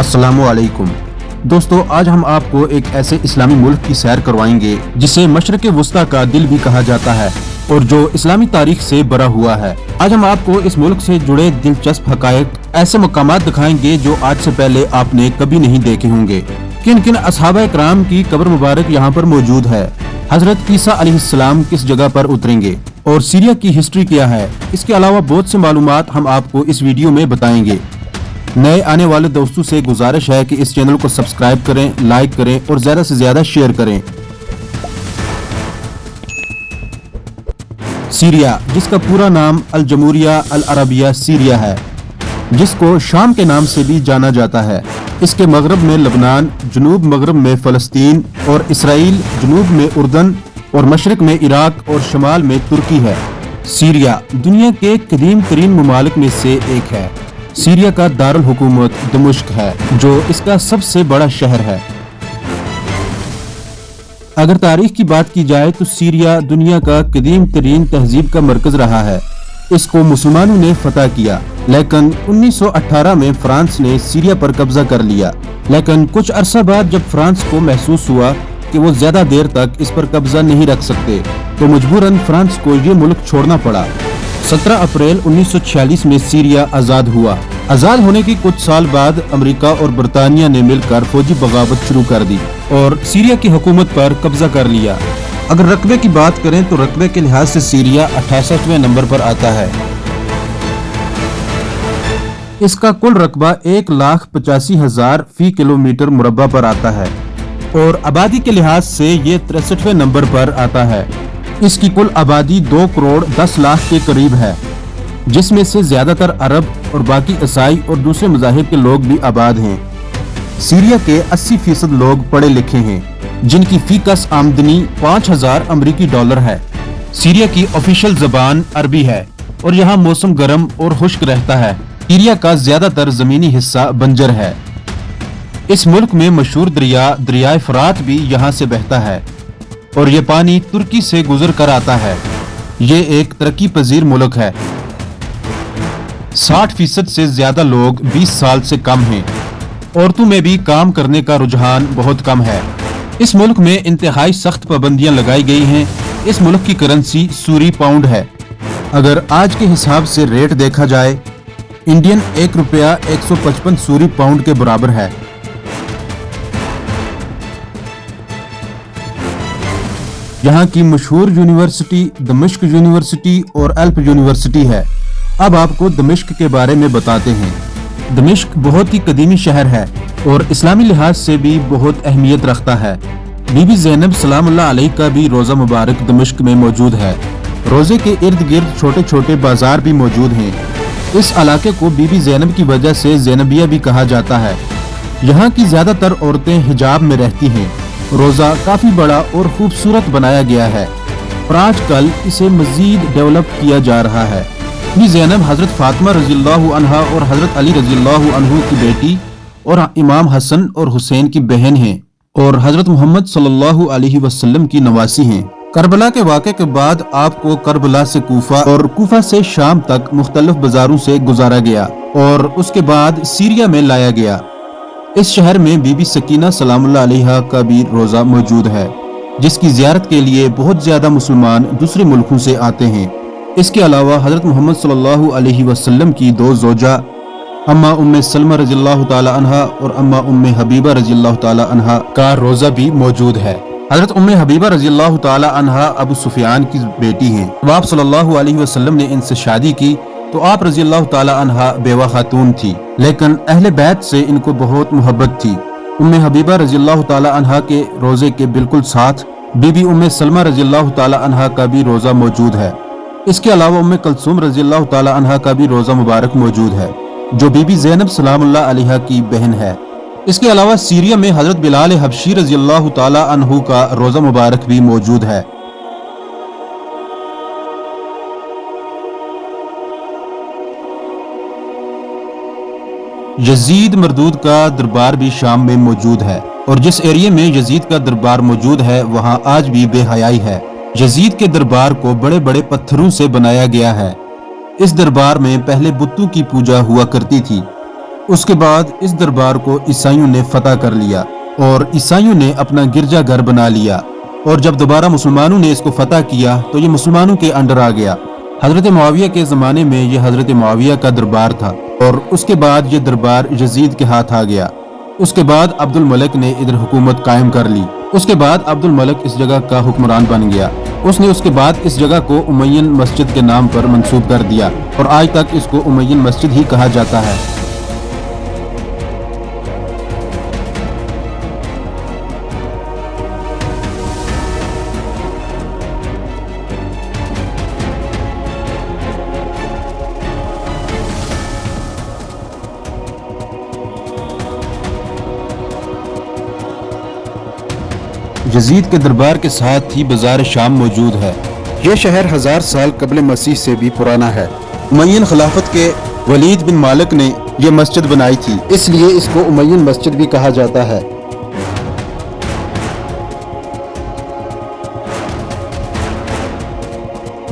अस्सलामुअलैकुम दोस्तों, आज हम आपको एक ऐसे इस्लामी मुल्क की सैर करवाएंगे जिसे मशरक़ वुस्ता का दिल भी कहा जाता है और जो इस्लामी तारीख से भरा हुआ है। आज हम आपको इस मुल्क से जुड़े दिलचस्प हकायक, ऐसे मकामात दिखाएंगे जो आज से पहले आपने कभी नहीं देखे होंगे। किन किन असहाबा इकराम की कब्र मुबारक यहाँ पर मौजूद है, हजरत ईसा अलैहिस्सलाम किस जगह पर उतरेंगे और सीरिया की हिस्ट्री क्या है। इसके अलावा बहुत से मालूमात हम आपको इस वीडियो में बताएंगे। नए आने वाले दोस्तों से गुजारिश है कि इस चैनल को सब्सक्राइब करें, लाइक करें और ज्यादा से ज्यादा शेयर करें। सीरिया, जिसका पूरा नाम अल जमूरिया अल अरबिया सीरिया है, जिसको शाम के नाम से भी जाना जाता है। इसके मगरब में लबनान, जनूब मगरब में फलस्तीन और इसराइल, जनूब में उर्दन और मशरक में इराक और शमाल में तुर्की है। सीरिया दुनिया के कदीम तरीन ममालिक में से एक है। सीरिया का दारुल हुकूमत दमिश्क है, जो इसका सबसे बड़ा शहर है। अगर तारीख की बात की जाए तो सीरिया दुनिया का कदीम तरीन तहजीब का मरकज रहा है। इसको मुसलमानों ने फतह किया, लेकिन 1918 में फ्रांस ने सीरिया पर कब्जा कर लिया। लेकिन कुछ अरसा बाद जब फ्रांस को महसूस हुआ कि वो ज्यादा देर तक इस पर कब्जा नहीं रख सकते, तो मजबूरन फ्रांस को ये मुल्क छोड़ना पड़ा। 17 अप्रैल 1946 में सीरिया आज़ाद हुआ। आज़ाद होने के कुछ साल बाद अमेरिका और बरतानिया ने मिलकर फौजी बगावत शुरू कर दी और सीरिया की हुकूमत पर कब्जा कर लिया। अगर रकबे की बात करें तो रकबे के लिहाज से सीरिया 68वें नंबर पर आता है। इसका कुल रकबा 1,85,000 फी किलोमीटर मुरब्बा पर आता है और आबादी के लिहाज से ये 63वें नंबर पर आता है। इसकी कुल आबादी 2 करोड़ 10 लाख के करीब है, जिसमें से ज्यादातर अरब और बाकी ईसाई और दूसरे मज़ाहिब के लोग भी आबाद हैं। सीरिया के 80% लोग पढ़े लिखे हैं, जिनकी फीकस आमदनी 5,000 अमरीकी डॉलर है। सीरिया की ऑफिशियल ज़बान अरबी है और यहाँ मौसम गर्म और खुश्क रहता है। सीरिया का ज्यादातर जमीनी हिस्सा बंजर है। इस मुल्क में मशहूर दरियाए फरात भी यहाँ से बहता है और ये पानी तुर्की से गुजर कर आता है। ये एक तरक्की पजीर मुल्क है। 60% से ज्यादा लोग 20 साल से कम हैं। औरतों में भी काम करने का रुझान बहुत कम है। इस मुल्क में इंतहाई सख्त पाबंदियां लगाई गई हैं। इस मुल्क की करेंसी सूरी पाउंड है। अगर आज के हिसाब से रेट देखा जाए, इंडियन 1 रुपया 155 सूरी पाउंड के बराबर है। यहाँ की मशहूर यूनिवर्सिटी दमिश्क यूनिवर्सिटी और एल्प यूनिवर्सिटी है। अब आपको दमिश्क के बारे में बताते हैं। दमिश्क बहुत ही कदीमी शहर है और इस्लामी लिहाज से भी बहुत अहमियत रखता है। बीबी ज़ैनब सलामुल्लाह अलैहा का भी रोज़ा मुबारक दमिश्क में मौजूद है। रोज़े के इर्द गिर्द छोटे छोटे बाजार भी मौजूद हैं। इस इलाके को बीबी ज़ैनब की वजह से ज़ैनबिया भी कहा जाता है। यहाँ की ज्यादातर औरतें हिजाब में रहती हैं। रोज़ा काफी बड़ा और खूबसूरत बनाया गया है और आजकल इसे मजीद डेवलप किया जा रहा है। बीबी ज़ैनब हजरत फातिमा रज़ियल्लाहु अन्हा और हजरत अली रज़ियल्लाहु अन्हु की बेटी और इमाम हसन और हुसैन की बहन हैं और हजरत मोहम्मद सल्लल्लाहु अलैहि वसल्लम की नवासी हैं। करबला के वाक़े के बाद आपको करबला से कूफा और कूफा से शाम तक मुख्तलिफ बाजारों से गुजारा गया और उसके बाद सीरिया में लाया गया। इस शहर में बीबी सकीना सलामुल्लाह अलैहा का भी रोज़ा मौजूद है, जिसकी ज़ियारत के लिए बहुत ज़्यादा मुसलमान दूसरे मुल्कों से आते हैं। इसके अलावा हज़रत मोहम्मद सल्लल्लाहु अलैहि वसल्लम की 2 ज़ौजा अम्मा उम्मे सलमा रज़ियल्लाहु ताला अन्हा और अम्मा उम्मे हबीबा रज़ियल्लाहु ताला अन्हा का रोज़ा भी मौजूद है। हज़रत उम्मे हबीबा रज़ियल्लाहु ताला अन्हा अबू सुफियान की बेटी हैं। आप सल्लल्लाहु अलैहि वसल्लम ने इनसे शादी की तो आप रज़ियल्लाहु ताला अन्हा बेवा खातून थी, लेकिन अहले बैत से इनको बहुत मोहब्बत थी। उम्मे हबीबा रज़ियल्लाहु ताला अन्हा के रोज़े के बिल्कुल साथ बीबी उम्मे सलमा रज़ियल्लाहु ताला अन्हा का भी रोज़ा मौजूद है। इसके अलावा उम्मे कुलसूम रज़ियल्लाहु ताला अन्हा का भी रोज़ा मुबारक मौजूद है, जो बीबी ज़ैनब सलामुल्लाह अलैहा की बहन है। इसके अलावा सीरिया में हजरत बिलाल हबशी रज़ियल्लाहु ताला अन्हु का रोज़ा मुबारक भी मौजूद है। यजीद मरदूद का दरबार भी शाम में मौजूद है और जिस एरिया में यजीद का दरबार मौजूद है वहाँ आज भी बेहयाई है। यजीद के दरबार को बड़े बड़े पत्थरों से बनाया गया है। इस दरबार में पहले बुतों की पूजा हुआ करती थी। उसके बाद इस दरबार को ईसाइयों ने फतह कर लिया और ईसाइयों ने अपना गिरजा घर बना लिया, और जब दोबारा मुसलमानों ने इसको फतह किया तो ये मुसलमानों के अंडर आ गया। हजरत मुआविया के ज़माने में ये हजरत मुआविया का दरबार था और उसके बाद ये दरबार यजीद के हाथ आ गया। उसके बाद अब्दुल मलिक ने इधर हुकूमत कायम कर ली। उसके बाद अब्दुल मलिक इस जगह का हुक्मरान बन गया। उसने उसके बाद इस जगह को उमय्यन मस्जिद के नाम पर मंसूब कर दिया और आज तक इसको उमय्यन मस्जिद ही कहा जाता है। यजीद के दरबार के साथ ही बाजार शाम मौजूद है। यह शहर 1000 साल कबल मसीह से भी पुराना है। उमय्यन खिलाफत के वलीद बिन मालिक ने यह मस्जिद बनाई थी, इसलिए इसको उमय्यन मस्जिद भी कहा जाता है।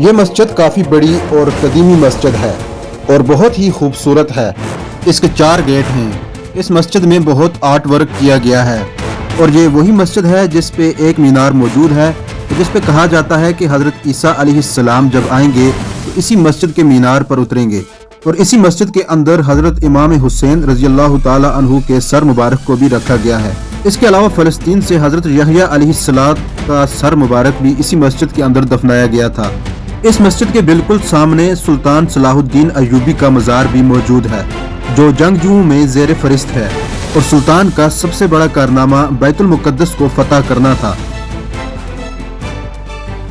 यह मस्जिद काफी बड़ी और कदीमी मस्जिद है और बहुत ही खूबसूरत है। इसके 4 गेट हैं। इस मस्जिद में बहुत आर्ट वर्क किया गया है और ये वही मस्जिद है जिस पे एक मीनार मौजूद है, जिस पे कहा जाता है कि हजरत ईसा अलैहिस्सलाम जब आएंगे तो इसी मस्जिद के मीनार पर उतरेंगे, और इसी मस्जिद के अंदर हजरत इमाम हुसैन रज़ियल्लाहु ताला अन्हु के सर मुबारक को भी रखा गया है। इसके अलावा फ़लस्तीन से हजरत यहया अलैहिस्सलाम का सर मुबारक भी इसी मस्जिद के अंदर दफनाया गया था। इस मस्जिद के बिल्कुल सामने सुल्तान सलाहुद्दीन अय्यूबी का मज़ार भी मौजूद है, जो जंगजुओं में ज़ेर फरिश्त है, और सुल्तान का सबसे बड़ा कारनामा बैतुल मुक़द्दस को फतह करना था।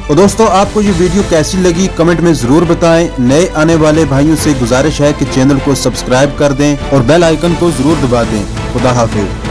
तो दोस्तों, आपको ये वीडियो कैसी लगी कमेंट में ज़रूर बताएं। नए आने वाले भाइयों से गुजारिश है कि चैनल को सब्सक्राइब कर दें और बेल आइकन को ज़रूर दबा दें। खुदा हाफिज़।